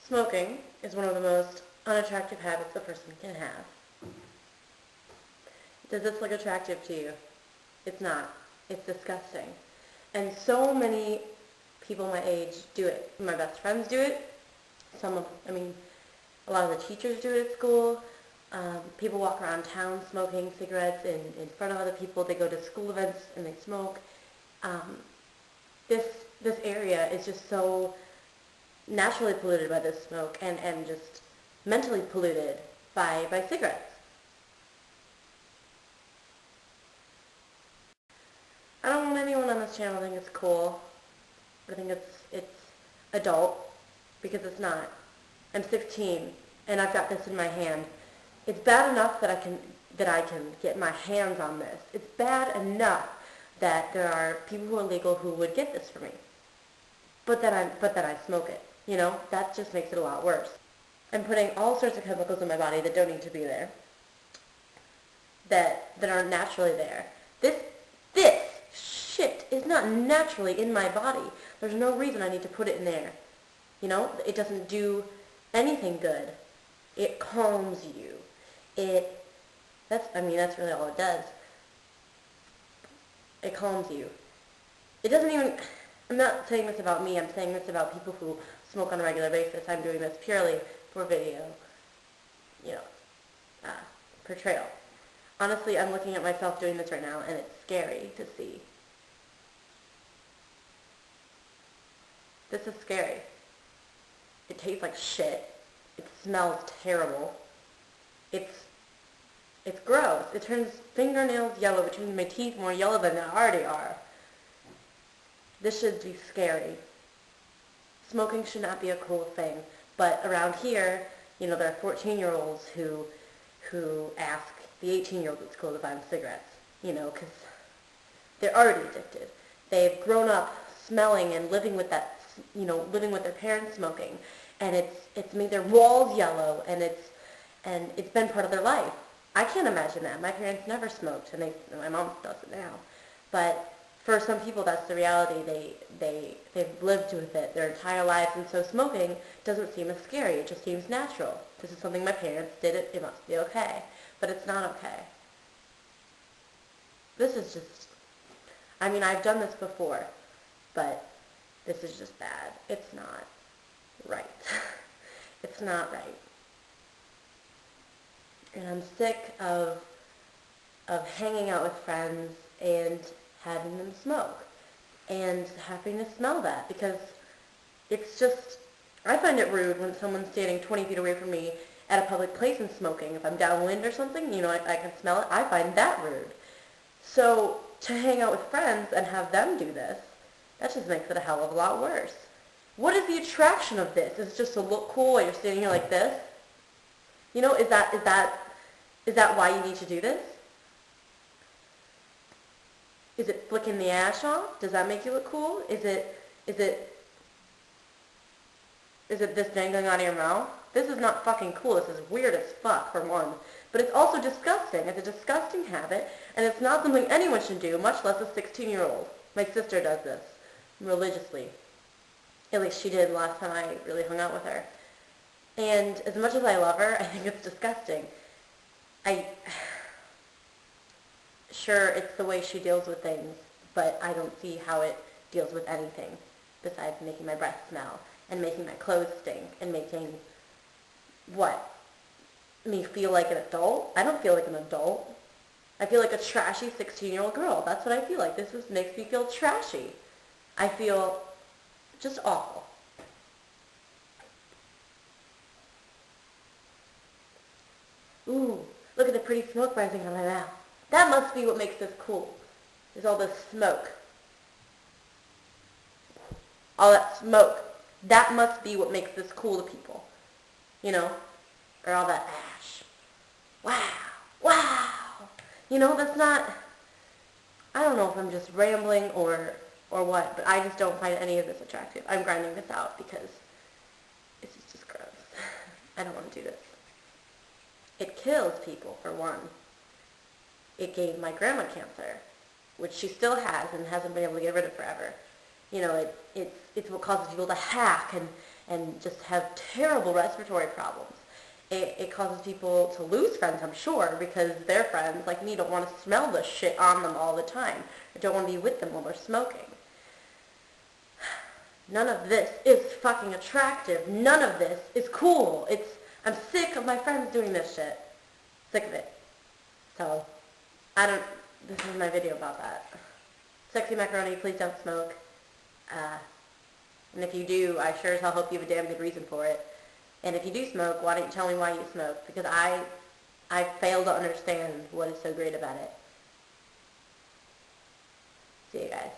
Smoking is one of the most unattractive habits a person can have. Does this look attractive to you? It's not. It's disgusting. And so many people my age do it. My best friends do it. A lot of the teachers do it at school. People walk around town smoking cigarettes in front of other people. They go to school events and they smoke. This area is just so naturally polluted by this smoke and just mentally polluted by cigarettes. I don't want anyone on this channel to think it's cool. I think it's adult, because it's not. I'm 16 and I've got this in my hand. It's bad enough that I can get my hands on this. It's bad enough that there are people who are legal who would get this for me. But that I smoke it. You know, that just makes it a lot worse. I'm putting all sorts of chemicals in my body that don't need to be there. That aren't naturally there. This shit is not naturally in my body. There's no reason I need to put it in there. You know, it doesn't do anything good. It calms you. That's really all it does. It calms you. It doesn't even, I'm not saying this about me, I'm saying this about people who smoke on a regular basis. I'm doing this purely for video, portrayal. Honestly, I'm looking at myself doing this right now, and it's scary to see. This is scary. It tastes like shit. It smells terrible. It's gross. It turns fingernails yellow. It turns my teeth more yellow than they already are. This should be scary. Smoking should not be a cool thing. But around here, there are 14-year-olds who ask the 18-year-olds at school to buy them cigarettes, because they're already addicted. They've grown up smelling and living with that, living with their parents smoking, and it's made their walls yellow, and it's been part of their life. I can't imagine that. My parents never smoked, and my mom does it now. But for some people, that's the reality. They've lived with it their entire lives, and so smoking doesn't seem as scary. It just seems natural. This is something my parents did. It must be okay. But it's not okay. This is just, I've done this before, but this is just bad. It's not right. It's not right. And I'm sick of hanging out with friends and having them smoke and having to smell that, because it's just, I find it rude when someone's standing 20 feet away from me at a public place and smoking. If I'm downwind or something, I can smell it. I find that rude. So to hang out with friends and have them do this, that just makes it a hell of a lot worse. What is the attraction of this? Is it just to look cool while you're standing here like this? Is that why you need to do this? Is it flicking the ash off? Does that make you look cool? Is it this dangling out of your mouth? This is not fucking cool. This is weird as fuck, for one. But it's also disgusting. It's a disgusting habit, and it's not something anyone should do, much less a 16-year-old. My sister does this religiously. At least she did last time I really hung out with her. And as much as I love her, I think it's disgusting. Sure, it's the way she deals with things, but I don't see how it deals with anything besides making my breath smell and making my clothes stink and making, me feel like an adult? I don't feel like an adult. I feel like a trashy 16-year-old girl. That's what I feel like. This makes me feel trashy. I feel just awful. Ooh, look at the pretty smoke rising on my mouth. That must be what makes this cool, is all this smoke. All that smoke. That must be what makes this cool to people. Or all that ash. Wow. Wow. That's not, I don't know if I'm just rambling or what, but I just don't find any of this attractive. I'm grinding this out because this is just gross. I don't want to do this. It kills people, for one. It gave my grandma cancer, which she still has and hasn't been able to get rid of forever. It's what causes people to hack and just have terrible respiratory problems. It causes people to lose friends, I'm sure, because their friends, like me, don't want to smell the shit on them all the time, or don't want to be with them while they're smoking. None of this is fucking attractive. None of this is cool. I'm sick of my friends doing this shit. Sick of it. So, this is my video about that. Sexy macaroni, please don't smoke. And if you do, I sure as hell hope you have a damn good reason for it. And if you do smoke, why don't you tell me why you smoke? Because I fail to understand what is so great about it. See you guys.